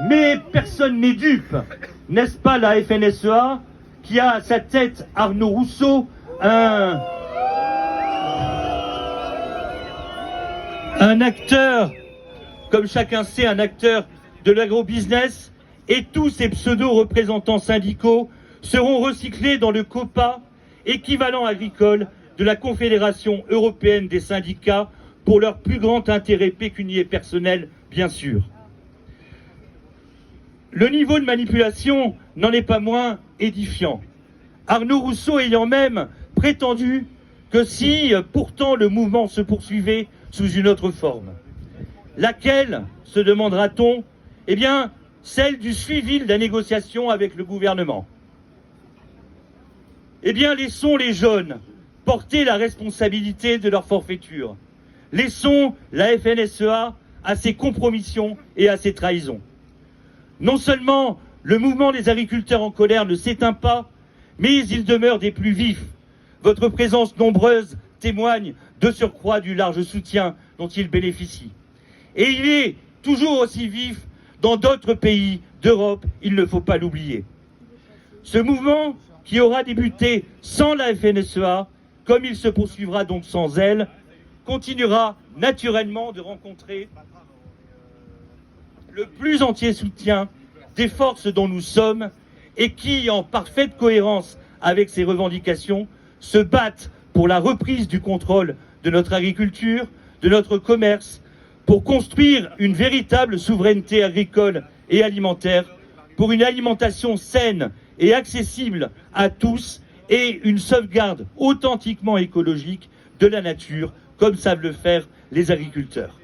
Mais personne n'est dupe, n'est-ce pas la FNSEA qui a à sa tête Arnaud Rousseau, un acteur, comme chacun sait, un acteur de l'agrobusiness, et tous ces pseudo-représentants syndicaux seront recyclés dans le COPA, équivalent agricole de la Confédération européenne des syndicats, pour leur plus grand intérêt pécuniaire personnel, bien sûr. Le niveau de manipulation n'en est pas moins édifiant. Arnaud Rousseau ayant même prétendu que si pourtant le mouvement se poursuivait sous une autre forme, laquelle, se demandera-t-on, eh bien, celle du suivi de la négociation avec le gouvernement. Eh bien, laissons les jeunes porter la responsabilité de leur forfaiture. Laissons la FNSEA à ses compromissions et à ses trahisons. Non seulement le mouvement des agriculteurs en colère ne s'éteint pas, mais il demeure des plus vifs. Votre présence nombreuse témoigne de surcroît du large soutien dont il bénéficie. Et il est toujours aussi vif dans d'autres pays d'Europe, il ne faut pas l'oublier. Ce mouvement, qui aura débuté sans la FNSEA, comme il se poursuivra donc sans elle, continuera naturellement de rencontrer le plus entier soutien des forces dont nous sommes et qui, en parfaite cohérence avec ces revendications, se battent pour la reprise du contrôle de notre agriculture, de notre commerce, pour construire une véritable souveraineté agricole et alimentaire, pour une alimentation saine et accessible à tous et une sauvegarde authentiquement écologique de la nature, comme savent le faire les agriculteurs.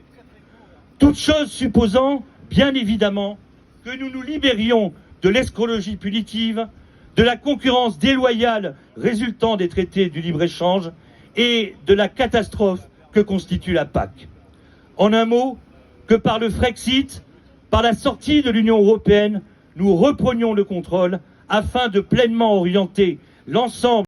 Toute chose supposant, bien évidemment, que nous nous libérions de l'escrologie punitive, de la concurrence déloyale résultant des traités du libre-échange et de la catastrophe que constitue la PAC. En un mot, que par le Frexit, par la sortie de l'Union européenne, nous reprenions le contrôle afin de pleinement orienter l'ensemble